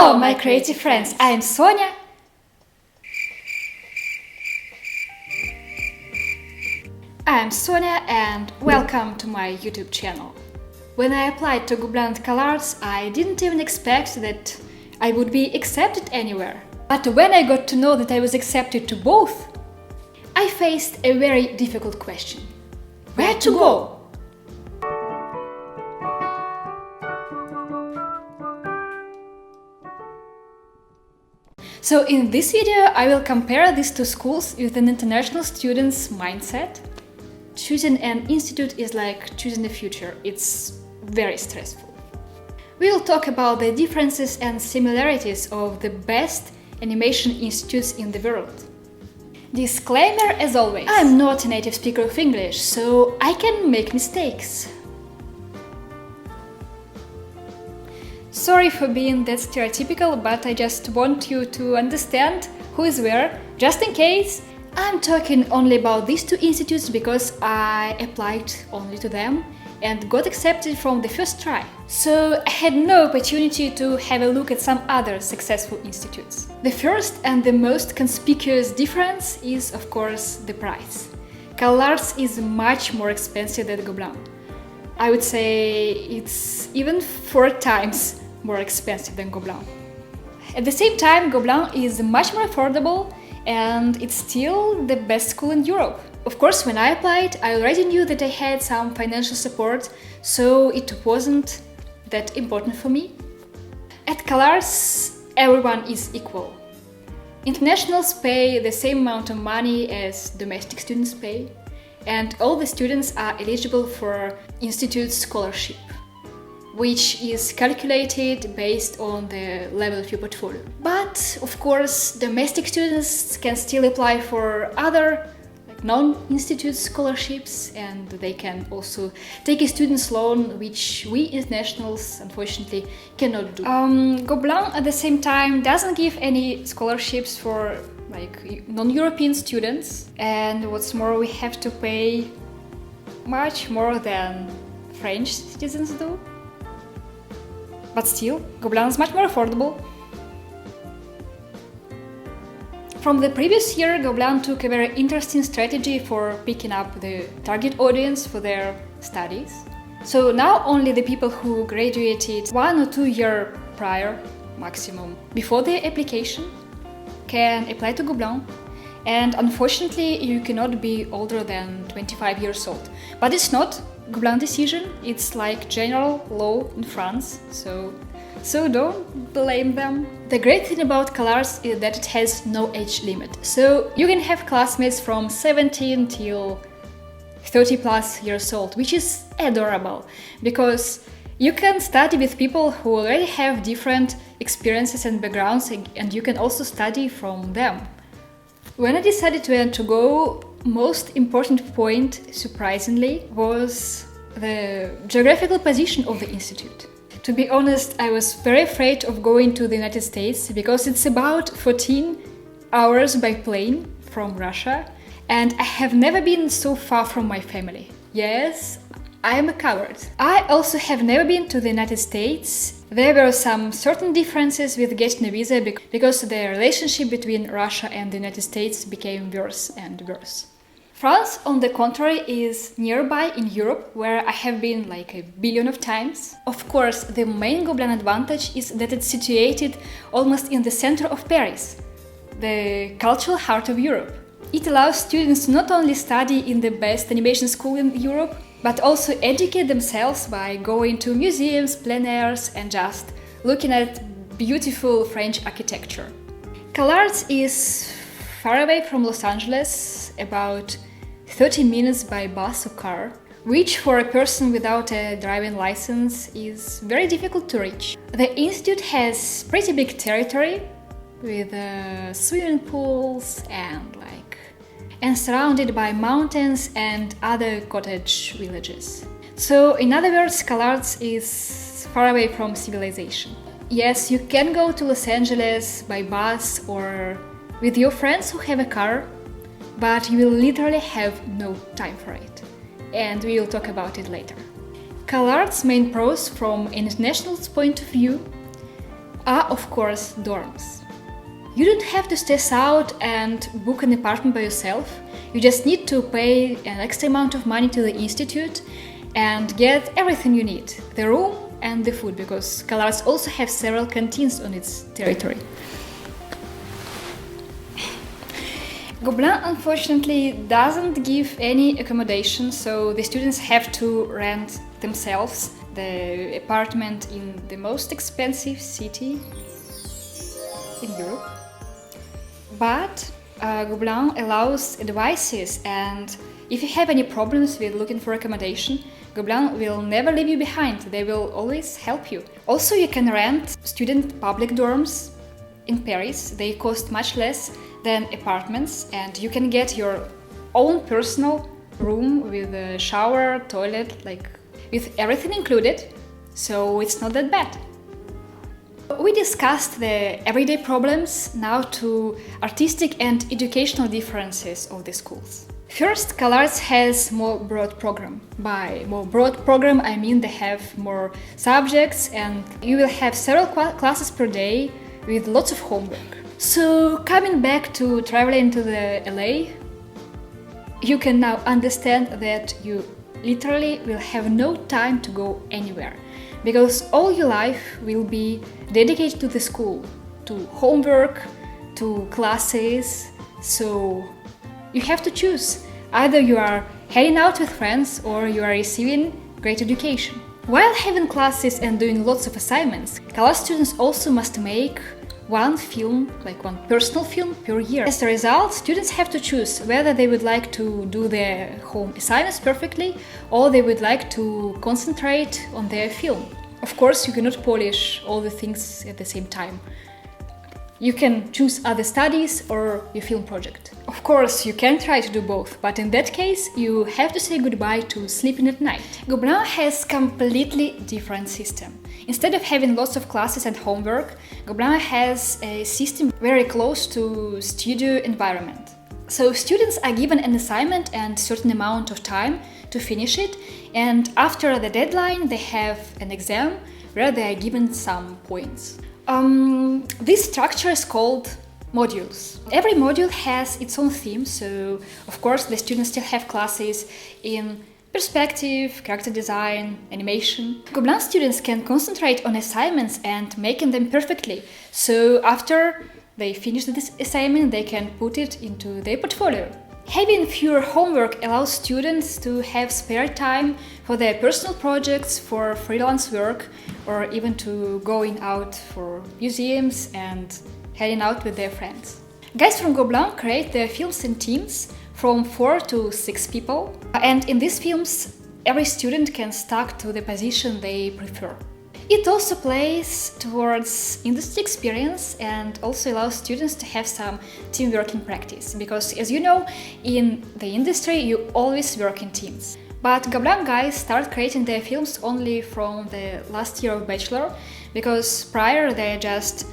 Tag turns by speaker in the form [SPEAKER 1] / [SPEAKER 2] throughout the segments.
[SPEAKER 1] Hello, my creative friends. I'm Sonia. And welcome to my YouTube channel. When I applied to Gobelins and Calarts, I didn't even expect that I would be accepted anywhere. But when I got to know that I was accepted to both, I faced a very difficult question. Where to go? So in this video I will compare these two schools with an international student's mindset. Choosing an institute is like choosing the future. It's very stressful. We will talk about the differences and similarities of the best animation institutes in the world. Disclaimer as always, I'm not a native speaker of English, so I can make mistakes. Sorry for being that stereotypical, but I just want you to understand who is where, just in case. I'm talking only about these two institutes because I applied only to them and got accepted from the first try. So I had no opportunity to have a look at some other successful institutes. The first and the most conspicuous difference is, of course, the price. Calarts is much more expensive than Gobelins. I would say it's even 4 times more expensive than Gobelins. At the same time, Gobelins is much more affordable and it's still the best school in Europe. Of course, when I applied, I already knew that I had some financial support, so it wasn't that important for me. At Calarts, everyone is equal. Internationals pay the same amount of money as domestic students pay, and all the students are eligible for institute scholarship, which is calculated based on the level of your portfolio. But, of course, domestic students can still apply for other non-institute scholarships, and they can also take a student's loan, which we internationals unfortunately cannot do. Gobelins at the same time doesn't give any scholarships for non-European students, and what's more, we have to pay much more than French citizens do. But still, Gobelins is much more affordable. From the previous year, Gobelins took a very interesting strategy for picking up the target audience for their studies. So now only the people who graduated 1 or 2 years prior, maximum, before their application, can apply to Gobelins. And unfortunately, you cannot be older than 25 years old. But it's not Gobelins' decision, it's like general law in France, so don't blame them. The great thing about Calarts is that it has no age limit, so you can have classmates from 17 till 30 plus years old, which is adorable, because you can study with people who already have different experiences and backgrounds, and you can also study from them. When I decided where to go, most important point, surprisingly, was the geographical position of the institute. To be honest, I was very afraid of going to the United States because it's about 14 hours by plane from Russia, and I have never been so far from my family. Yes, I am a coward. I also have never been to the United States. There were some certain differences with getting a visa because the relationship between Russia and the United States became worse and worse. France, on the contrary, is nearby in Europe, where I have been like a billion of times. Of course, the main Gobelins advantage is that it's situated almost in the center of Paris, the cultural heart of Europe. It allows students to not only study in the best animation school in Europe, but also educate themselves by going to museums, plein airs, and just looking at beautiful French architecture. Calarts is far away from Los Angeles, about 30 minutes by bus or car, which for a person without a driving license is very difficult to reach. The institute has pretty big territory with swimming pools and surrounded by mountains and other cottage villages. So in other words, Calarts is far away from civilization. Yes, you can go to Los Angeles by bus or with your friends who have a car, but you will literally have no time for it. And we will talk about it later. Calarts' main pros from an international point of view are, of course, dorms. You don't have to stress out and book an apartment by yourself. You just need to pay an extra amount of money to the institute and get everything you need, the room and the food, because Calarts also have several canteens on its territory. Gobelins unfortunately doesn't give any accommodation, so the students have to rent themselves the apartment in the most expensive city in Europe. But Gobelins allows advices, and if you have any problems with looking for accommodation, Gobelins will never leave you behind, they will always help you. Also, you can rent student public dorms in Paris, they cost much less than apartments, and you can get your own personal room with a shower, toilet, like with everything included, so it's not that bad. We discussed the everyday problems, now to artistic and educational differences of the schools. First, Calarts has more broad program. By more broad program, I mean they have more subjects and you will have several classes per day with lots of homework. So, coming back to traveling to the LA, you can now understand that you literally will have no time to go anywhere, because all your life will be dedicated to the school, to homework, to classes, so you have to choose. Either you are heading out with friends or you are receiving great education. While having classes and doing lots of assignments, Calarts students also must make one film, like one personal film per year. As a result, students have to choose whether they would like to do their home assignments perfectly or they would like to concentrate on their film. Of course, you cannot polish all the things at the same time. You can choose other studies or your film project. Of course, you can try to do both, but in that case, you have to say goodbye to sleeping at night. Gobelins has completely different system. Instead of having lots of classes and homework, Gobelins has a system very close to studio environment. So students are given an assignment and certain amount of time to finish it, and after the deadline they have an exam where they are given some points. This structure is called modules. Every module has its own theme, so of course the students still have classes in perspective, character design, animation. Gobelins students can concentrate on assignments and making them perfectly, so after they finish this assignment they can put it into their portfolio. Having fewer homework allows students to have spare time for their personal projects, for freelance work, or even to going out for museums and heading out with their friends. Guys from Gobelins create their films in teams from 4 to 6 people, and in these films every student can stick to the position they prefer. It also plays towards industry experience and also allows students to have some teamwork in practice, because as you know, in the industry you always work in teams. But Gobelins guys start creating their films only from the last year of bachelor, because prior they're just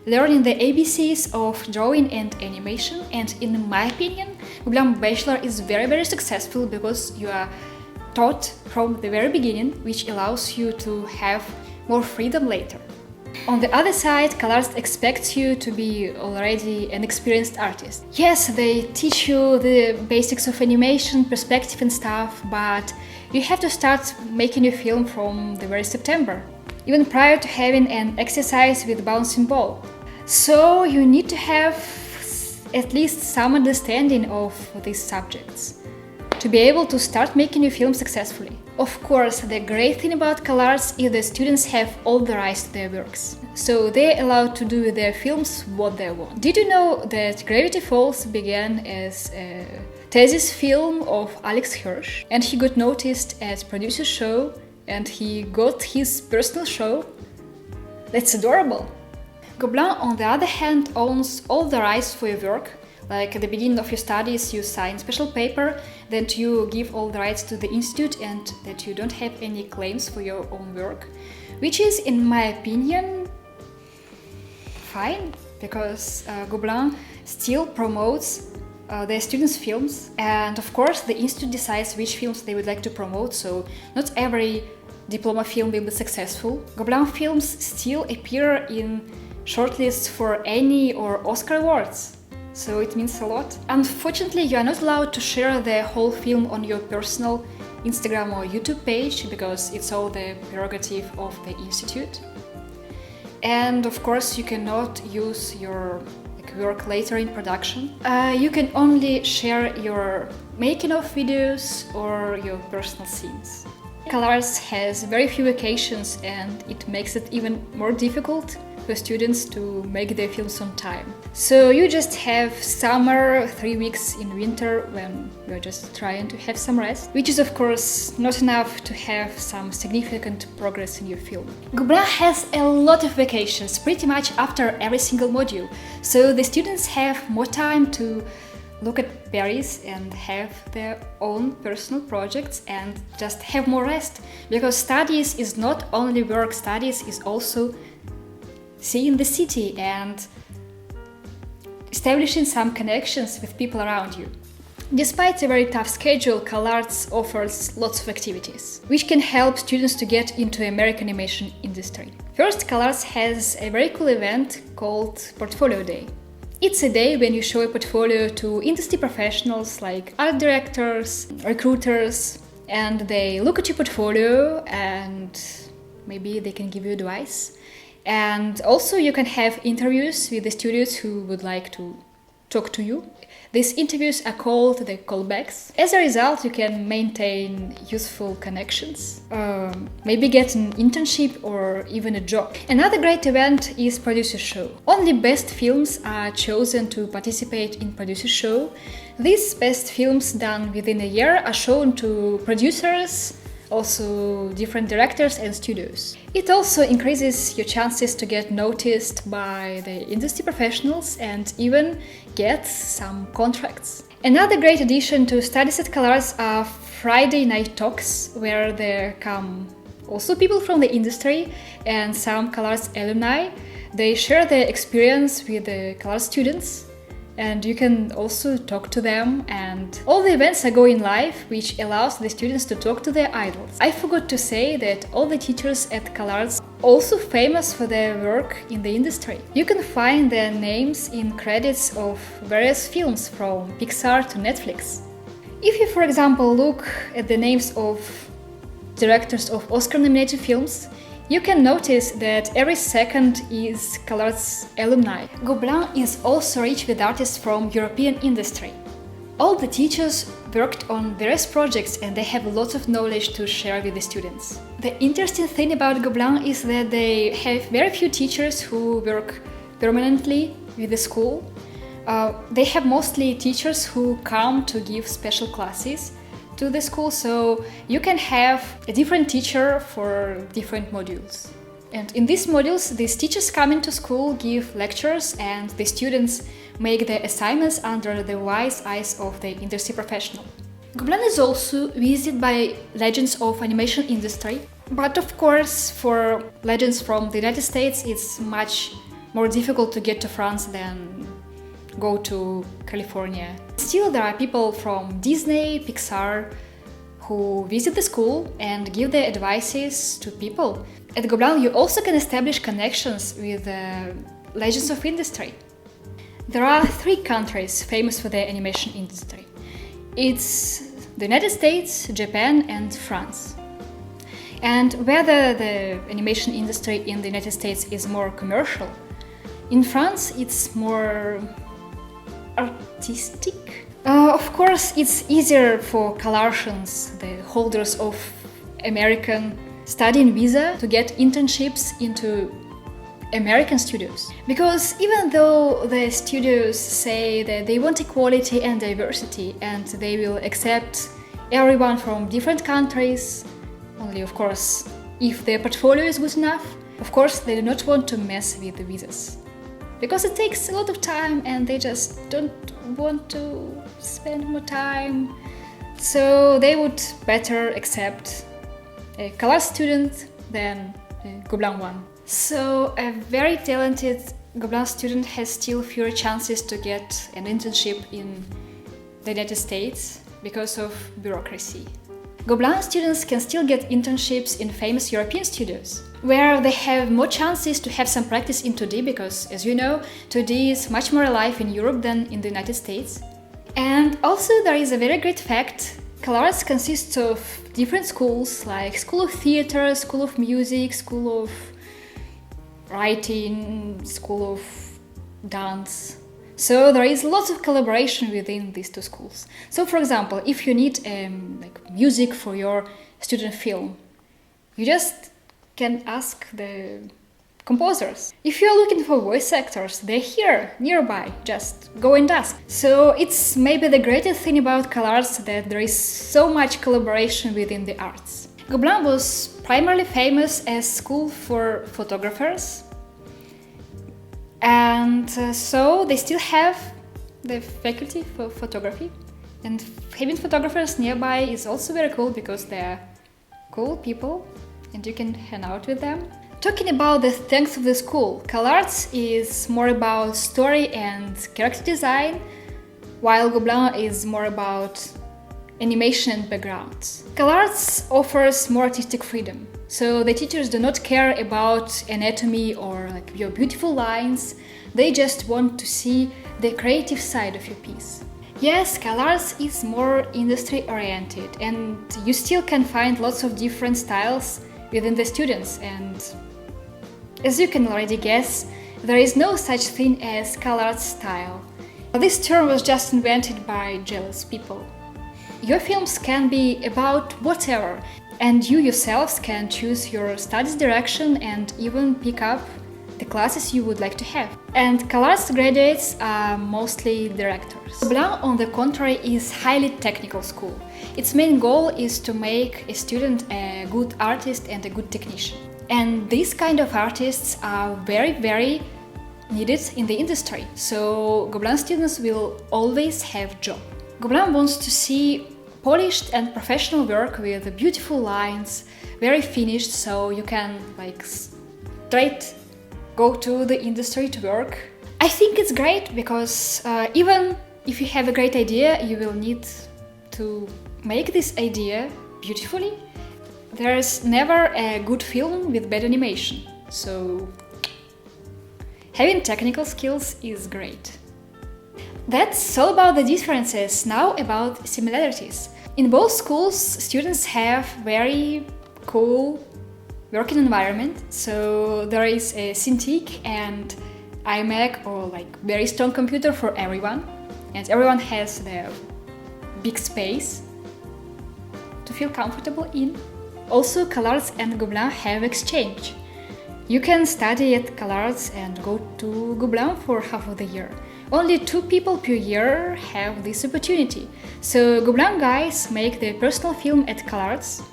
[SPEAKER 1] learning the ABCs of drawing and animation, and in my opinion, Gobelins bachelor is very successful because you are taught from the very beginning, which allows you to have more freedom later. On the other side, Calarts expects you to be already an experienced artist. Yes, they teach you the basics of animation, perspective and stuff, but you have to start making your film from the very September, even prior to having an exercise with bouncing ball. So you need to have at least some understanding of these subjects to be able to start making your film successfully. Of course, the great thing about Calarts is that students have all the rights to their works, so they're allowed to do with their films what they want. Did you know that Gravity Falls began as a thesis film of Alex Hirsch, and he got noticed at producer's show and he got his personal show? That's adorable! Gobelins, on the other hand, owns all the rights for your work. Like at the beginning of your studies, you sign special paper that you give all the rights to the institute and that you don't have any claims for your own work, which is, in my opinion, fine, because Gobelins still promotes their students' films, and of course the institute decides which films they would like to promote, so not every diploma film will be successful, Gobelin films still appear in shortlists for Annie or Oscar awards. So it means a lot. Unfortunately, you are not allowed to share the whole film on your personal Instagram or YouTube page because it's all the prerogative of the institute. And of course, you cannot use your work later in production. You can only share your making of videos or your personal scenes. Calarts has very few vacations and it makes it even more difficult for students to make their films on time. So you just have summer, 3 weeks in winter when you're just trying to have some rest, which is of course not enough to have some significant progress in your film. Gobelin has a lot of vacations, pretty much after every single module, so the students have more time to look at Paris and have their own personal projects and just have more rest, because studies is not only work, studies is also seeing the city and establishing some connections with people around you. Despite a very tough schedule, Calarts offers lots of activities, which can help students to get into the American animation industry. First, Calarts has a very cool event called Portfolio Day. It's a day when you show a portfolio to industry professionals like art directors, recruiters, and they look at your portfolio and maybe they can give you advice. And also you can have interviews with the students who would like to talk to you. These interviews are called the callbacks. As a result, you can maintain useful connections, maybe get an internship or even a job. Another great event is Producer Show. Only best films are chosen to participate in Producer Show. These best films done within a year are shown to producers, also different directors and studios. It also increases your chances to get noticed by the industry professionals and even get some contracts. Another great addition to studies at Calarts are Friday night talks, where there come also people from the industry and some Calarts alumni. They share their experience with the Calarts students, and you can also talk to them, and all the events are going live, which allows the students to talk to their idols. I forgot to say that all the teachers at Calarts are also famous for their work in the industry. You can find their names in credits of various films from Pixar to Netflix. If you, for example, look at the names of directors of Oscar-nominated films, you can notice that every second is Calarts alumni. Gobelin is also rich with artists from European industry. All the teachers worked on various projects and they have lots of knowledge to share with the students. The interesting thing about Gobelin is that they have very few teachers who work permanently with the school. They have mostly teachers who come to give special classes to the school, so you can have a different teacher for different modules. And in these modules, these teachers come into school, give lectures, and the students make their assignments under the wise eyes of the industry professional. Gobelin is also visited by legends of animation industry, but of course for legends from the United States it's much more difficult to get to France than go to California. Still, there are people from Disney, Pixar, who visit the school and give their advices to people. At Gobelin, you also can establish connections with legends of industry. There are 3 countries famous for their animation industry. It's the United States, Japan, and France. And whether the animation industry in the United States is more commercial, in France it's more artistic. Of course, it's easier for Calartians, the holders of American studying visa, to get internships into American studios. Because even though the studios say that they want equality and diversity and they will accept everyone from different countries, only of course if their portfolio is good enough, of course they do not want to mess with the visas. Because it takes a lot of time and they just don't want to spend more time. So they would better accept a Calarts student than a Gobelin one. So a very talented Gobelin student has still fewer chances to get an internship in the United States because of bureaucracy. Gobelin students can still get internships in famous European studios, where they have more chances to have some practice in 2D because, as you know, 2D is much more alive in Europe than in the United States. And also there is a very great fact. Calarts consists of different schools, like School of Theatre, School of Music, School of Writing, School of Dance. So there is lots of collaboration within these two schools. So for example, if you need like music for your student film, you just can ask the composers. If you're looking for voice actors, they're here, nearby, just go and ask. So it's maybe the greatest thing about Calarts that there is so much collaboration within the arts. Gobelin was primarily famous as school for photographers, and so they still have the faculty for photography, and having photographers nearby is also very cool because they're cool people and you can hang out with them. Talking about the strengths of the school, Calarts is more about story and character design, while Gobelin is more about animation and backgrounds. Calarts offers more artistic freedom, so the teachers do not care about anatomy or like your beautiful lines, they just want to see the creative side of your piece. Yes, Calarts is more industry oriented and you still can find lots of different styles within the students, and as you can already guess, there is no such thing as Calarts style. This term was just invented by jealous people. Your films can be about whatever, and you yourselves can choose your studies direction and even pick up the classes you would like to have. And Calarts graduates are mostly directors. Gobelin, on the contrary, is highly technical school. Its main goal is to make a student a good artist and a good technician. And these kind of artists are very, very needed in the industry, so Gobelin students will always have job. Gobelin wants to see polished and professional work with beautiful lines, very finished, so you can like straight go to the industry to work. I think it's great because even if you have a great idea, you will need to make this idea beautifully. There's never a good film with bad animation, so having technical skills is great. That's all about the differences. Now about similarities. In both schools, students have very cool working environment. So there is a Cintiq and iMac or like very strong computer for everyone, and everyone has their big space to feel comfortable in. Also, Calarts and Gobelin have exchange. You can study at Calarts and go to Gobelin for half of the year. Only 2 people per year have this opportunity. So Gobelin guys make their personal film at Calarts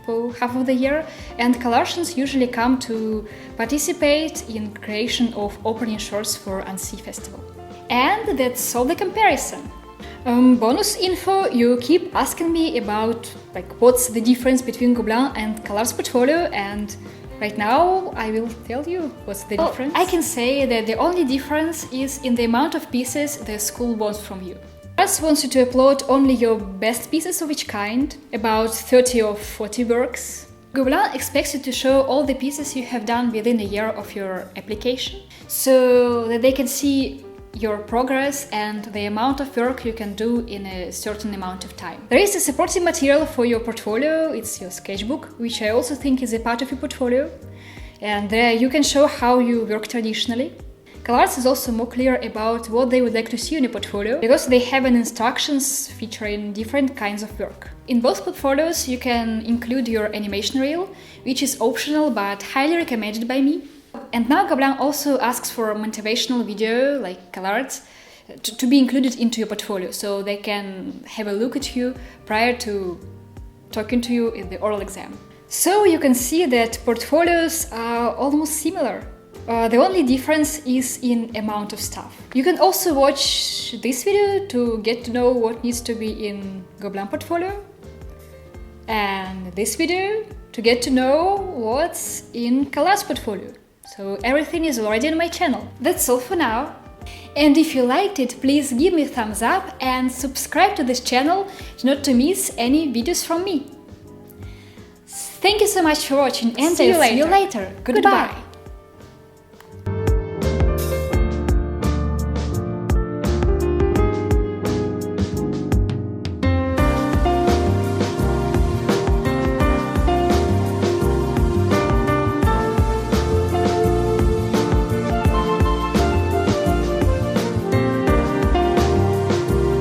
[SPEAKER 1] for half of the year, and Calartians usually come to participate in creation of opening shorts for Annecy Festival. And that's all the comparison. Bonus info, you keep asking me about like what's the difference between Gobelin and Calarts portfolio, and right now I will tell you what's the difference. I can say that the only difference is in the amount of pieces the school wants from you. Calarts wants you to upload only your best pieces of each kind, about 30 or 40 works. Gobelin expects you to show all the pieces you have done within a year of your application, so that they can see your progress and the amount of work you can do in a certain amount of time. There is a supporting material for your portfolio, it's your sketchbook, which I also think is a part of your portfolio, and there you can show how you work traditionally. Calarts is also more clear about what they would like to see in your portfolio, because they have an instructions featuring different kinds of work. In both portfolios you can include your animation reel, which is optional but highly recommended by me. And now Gobelin also asks for a motivational video, like Calarts, to be included into your portfolio, so they can have a look at you prior to talking to you in the oral exam. So you can see that portfolios are almost similar. The only difference is in amount of stuff. You can also watch this video to get to know what needs to be in Gobelin portfolio, and this video to get to know what's in Calarts portfolio. So everything is already on my channel. That's all for now. And if you liked it, please give me a thumbs up and subscribe to this channel not to miss any videos from me. Thank you so much for watching and
[SPEAKER 2] See you
[SPEAKER 1] I'll see you later. Goodbye.